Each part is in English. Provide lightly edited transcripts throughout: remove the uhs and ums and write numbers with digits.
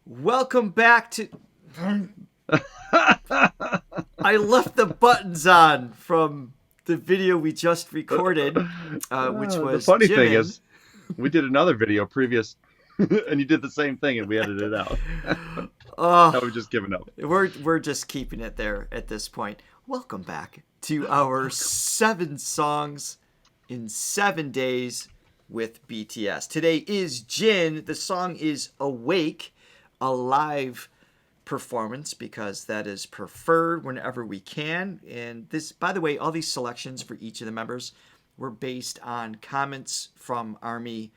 Welcome back to... I left the buttons on from the video we just recorded, which was the funny thing Jimin. is, we did another video previous, and you did the same thing, and we edited it out. Now we've just given up. We're just keeping it there at this point. Welcome back to our 7 songs in 7 days with BTS. Today is Jin. The song is Awake, a live performance because that is preferred whenever we can. And this, by the way, all these selections for each of the members were based on comments from ARMY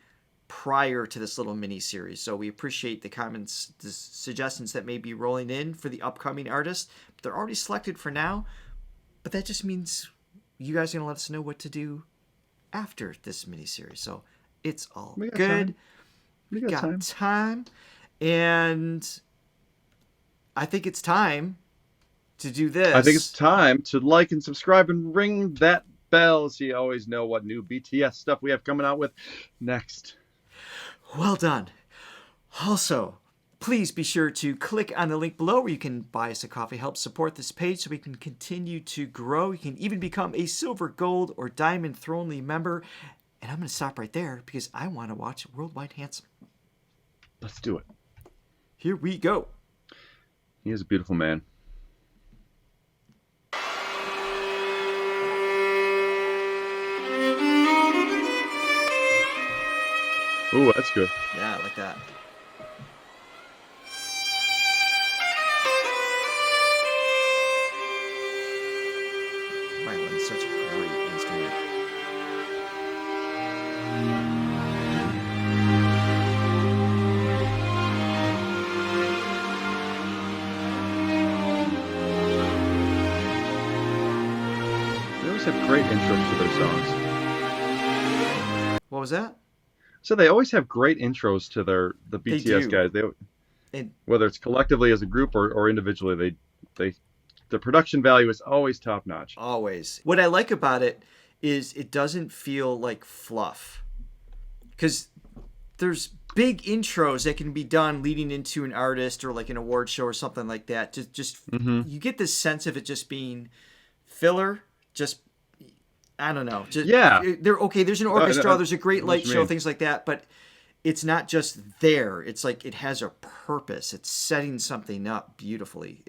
prior to this little mini series. So we appreciate the comments, the suggestions that may be rolling in for the upcoming artists. They're already selected for now, but that just means you guys are going to let us know what to do after this mini series. So it's all good. We got time. And I think it's time to do this. I think it's time to like and subscribe and ring that bell so you always know what new BTS stuff we have coming out with next. Well done. Also, please be sure to click on the link below where you can buy us a coffee, help support this page so we can continue to grow. You can even become a silver, gold, or diamond Thronely member. And I'm going to stop right there because I want to watch Worldwide Handsome. Let's do it. Here we go. He is a beautiful man. Ooh, that's good. Yeah, I like that. Violin's such a great instrument. They always have great intros to their songs. What was that? So they always have great intros to the BTS guys. Whether it's collectively as a group or individually, the production value is always top notch. Always. What I like about it is it doesn't feel like fluff, because there's big intros that can be done leading into an artist or like an award show or something like that. You get this sense of it just being filler. Just I don't know. There's an orchestra, there's a great light show, things like that, but it's not just there. It's like it has a purpose. It's setting something up beautifully.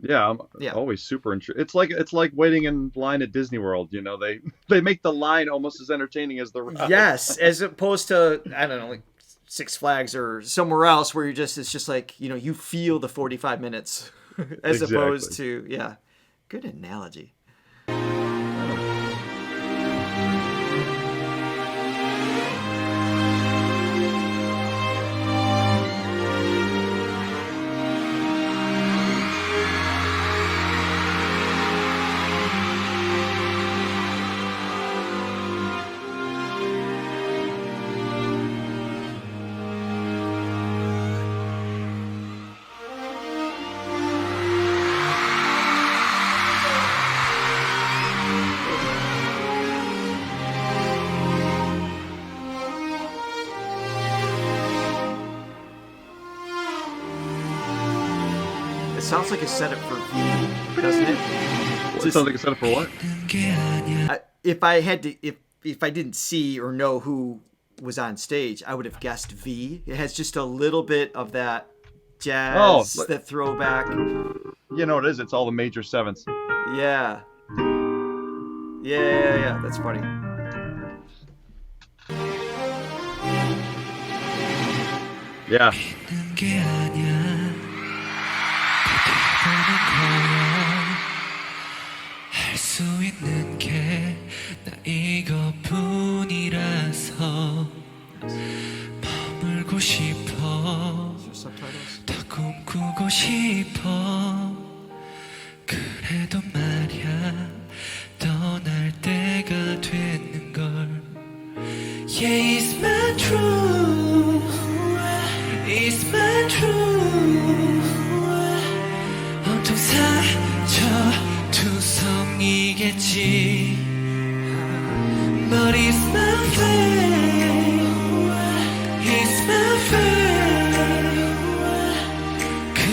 I'm always super interested. It's like waiting in line at Disney World. You know, they make the line almost as entertaining as the ride. Yes, as opposed to I don't know, like Six Flags or somewhere else where it's just like, you know, you feel the 45 minutes as opposed to good analogy. Sounds like a setup for V, doesn't it? It sounds like a setup for what? If I didn't see or know who was on stage, I would have guessed V. It has just a little bit of that jazz, that throwback. You know what it is? It's all the major sevenths. Yeah. Yeah. That's funny. Yeah. 할 수 있는 게 나 이것뿐이라서 머물고 싶어 더 꿈꾸고 싶어 그래도 말야 떠날 때가 됐는걸 Yeah, it's my truth It's my truth 온통 사쳐투성이겠지 But it's my fate It's my fate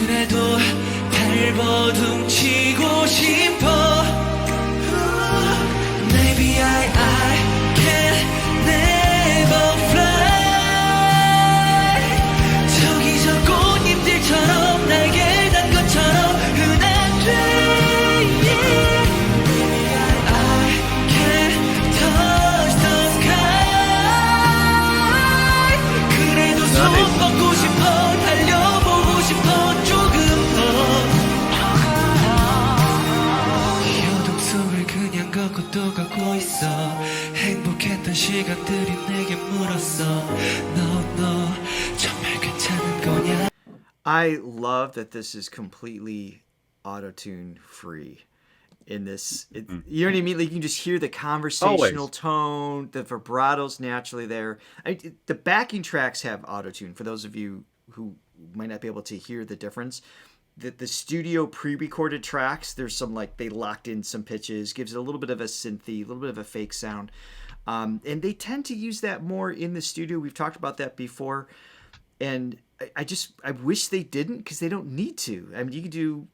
그래도 발버둥치고 싶어. Maybe I can never fly. 저기 저 꽃잎들처럼 날개 단 것처럼 흔한 day. I can touch the sky. 그래도 손 뻗고 싶어. 달려보고 싶어. 조금 더. 여동 속을 그냥 걷고 또 가고 있어. 행복했던 시간들이 내게 물었어. 너 정말 괜찮은 거냐? I love that this is completely auto-tune free in this. You know what I mean? Like you can just hear the conversational tone, the vibrato's naturally there. The backing tracks have auto-tune. For those of you who might not be able to hear the difference, the studio pre-recorded tracks, there's some like they locked in some pitches, gives it a little bit of a synthy, a little bit of a fake sound. And they tend to use that more in the studio. We've talked about that before. And I wish they didn't, because they don't need to. I mean, you can do,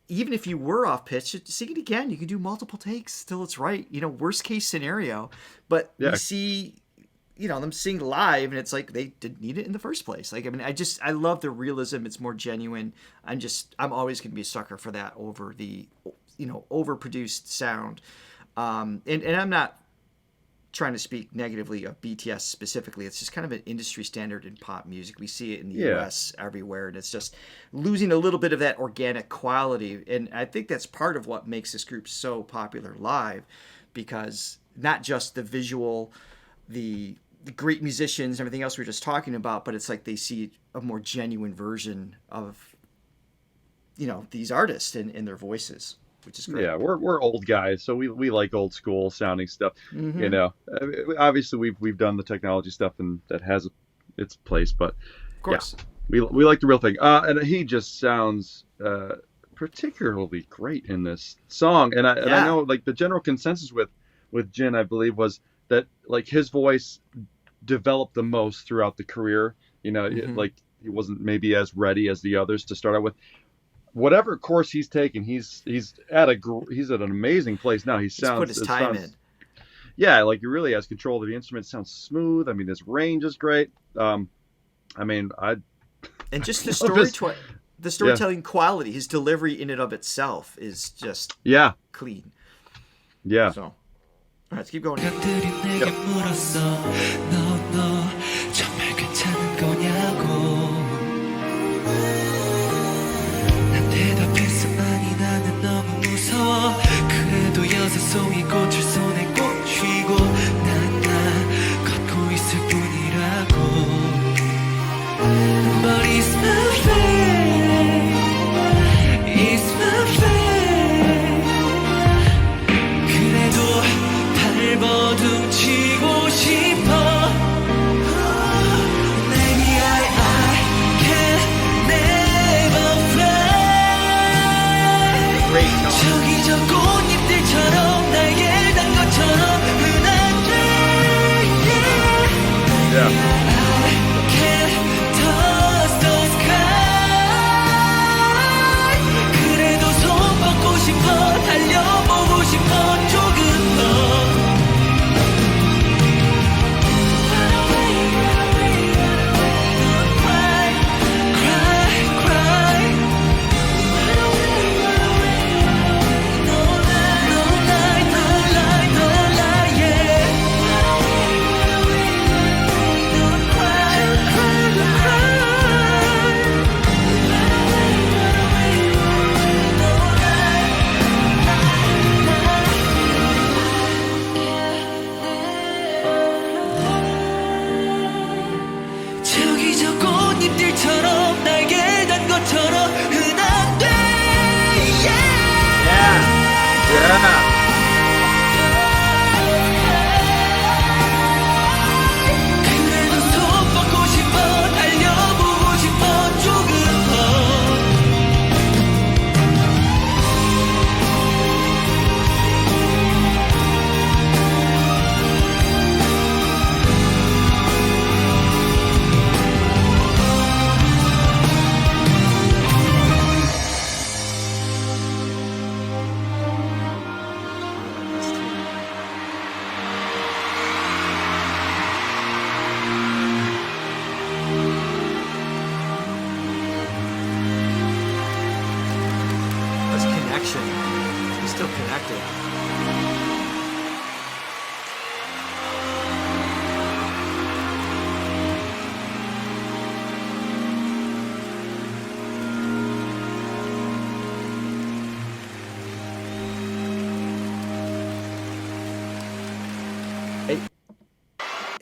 even if you were off pitch, sing it again. You can do multiple takes till it's right. You know, worst case scenario. But we see, you know, them sing live, and it's like they didn't need it in the first place. Like, I mean, I love the realism. It's more genuine. I'm always going to be a sucker for that over the, you know, overproduced sound. And I'm not trying to speak negatively of BTS specifically. It's just kind of an industry standard in pop music. We see it in the US everywhere, and it's just losing a little bit of that organic quality. And I think that's part of what makes this group so popular live, because not just the visual, the great musicians, and everything else we were just talking about, but it's like they see a more genuine version of, you know, these artists in their voices, which is great. Yeah, we're old guys, so we like old school sounding stuff. You know, obviously we've done the technology stuff, and that has its place, but of course, we like the real thing. And he just sounds particularly great in this song. And I know, like, the general consensus with Jin, I believe, was that like his voice developed the most throughout the career. You know, like he wasn't maybe as ready as the others to start out with. Whatever course he's taken, he's at an amazing place now. He's put his time in. Yeah, like he really has control of the instrument. It sounds smooth. I mean, his range is great. I mean, and just the storytelling quality, his delivery in and of itself is just clean. Yeah. So, all right, let's keep going. 그래도 여섯 송이 꽃을 손에 꼭 쥐고 난 걷고 있을 뿐이라고. But it's my fate, it's my fate. 그래도 발버둥치고 싶어. Maybe I can never fly. Great. 저기 저 꽃잎들처럼 날개 단 것처럼 connection. He's still connected.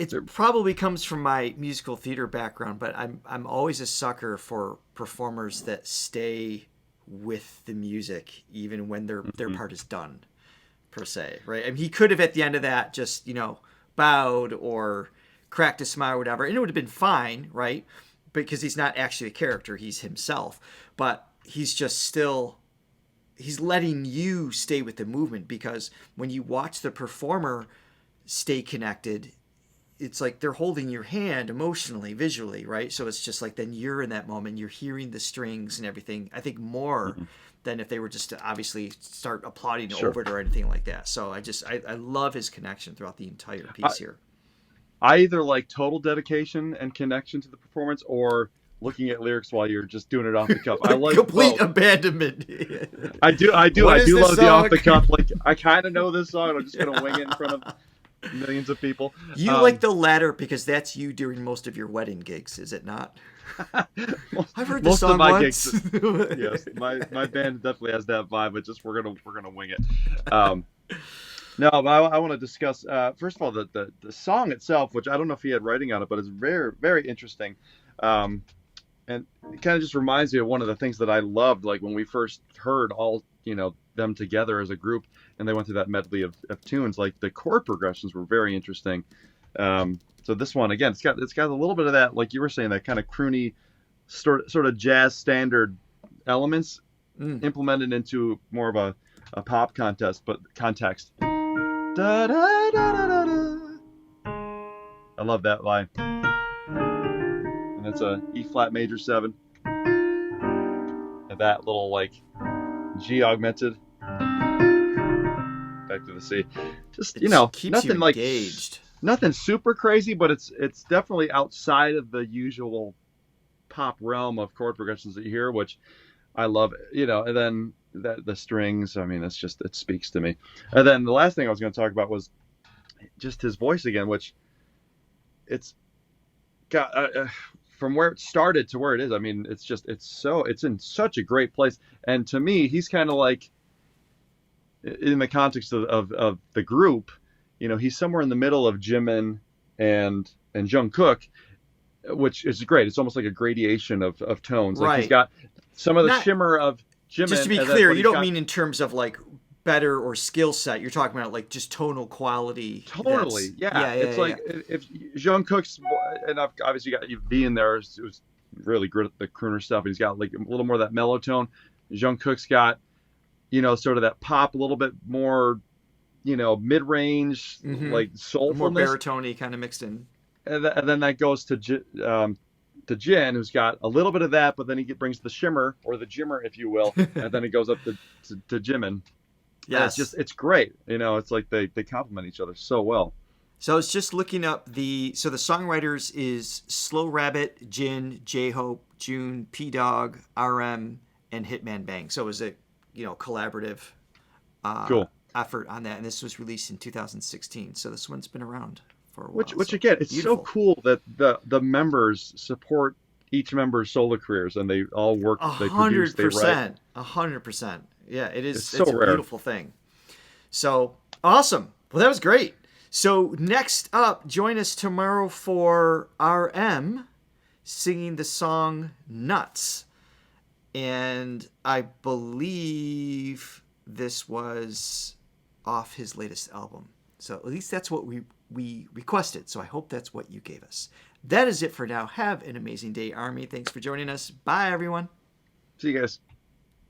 It probably comes from my musical theater background, but I'm always a sucker for performers that stay with the music even when their part is done, per se, right? I mean, he could have at the end of that just, you know, bowed or cracked a smile or whatever, and it would have been fine, right? Because he's not actually a character, he's himself. But he's just still, he's letting you stay with the movement, because when you watch the performer stay connected, it's like they're holding your hand emotionally, visually, right? So it's just like then you're in that moment, you're hearing the strings and everything, I think more than if they were just to obviously start applauding over it or anything like that. So I love his connection throughout the entire piece here. I either like total dedication and connection to the performance, or looking at lyrics while you're just doing it off the cuff. I like complete both. Abandonment. I do love song? the off the cuff. Like, I kind of know this song, I'm just gonna wing it in front of millions of people. You like the latter because that's you during most of your wedding gigs, is it not? I've heard the song once. Gigs, yes, my band definitely has that vibe, but just we're gonna wing it. No, but I want to discuss first of all the song itself, which I don't know if he had writing on it, but it's very, very interesting. And it kind of just reminds me of one of the things that I loved, like when we first heard all, you know, them together as a group, and they went through that medley of tunes. Like the chord progressions were very interesting. So this one, again, it's got a little bit of that, like you were saying, that kind of croony sort of jazz standard elements implemented into more of a pop context. Da, da, da, da, da, da. I love that line. And it's a E flat major 7. And that little like G augmented back to the C. Just, you know, nothing like engaged. Nothing super crazy, but it's definitely outside of the usual pop realm of chord progressions that you hear, which I love, you know. And then the strings, I mean, it speaks to me. And then the last thing I was going to talk about was just his voice again, which it's got from where it started to where it is. I mean, it's in such a great place. And to me, he's kind of like, in the context of the group, you know, he's somewhere in the middle of Jimin and Jungkook, which is great. It's almost like a gradation of tones. Like, he's got some of the shimmer of Jimin. Just to be clear, you don't mean in terms of like better or skill set. You're talking about like just tonal quality. Totally, yeah. It's like if Jungkook's, and I've obviously got V in there. It was really good at the crooner stuff. He's got like a little more of that mellow tone. Jungkook's got, you know, sort of that pop, a little bit more, you know, mid-range, like soulfulness, more baritone-y kind of mixed in. And then that goes to Jin, who's got a little bit of that, but then he brings the shimmer, or the jimmer, if you will, and then it goes up to Jimin. Yeah, it's great. You know, it's like they complement each other so well. So I was just looking up the songwriters is Slow Rabbit, Jin, J-Hope, June, P-Dog, RM, and Hitman Bang. So it was a, you know, collaborative cool effort on that, and this was released in 2016. So this one's been around for a while. Which again, it's beautiful. So cool that the members support each member's solo careers, and they all work. 100%, they write. 100%. Yeah, it is. It's so a rare. Beautiful thing. So awesome. Well, that was great. So next up, join us tomorrow for RM singing the song Nuts. And I believe this was off his latest album. So at least that's what we requested. So I hope that's what you gave us. That is it for now. Have an amazing day, Army. Thanks for joining us. Bye, everyone. See you guys.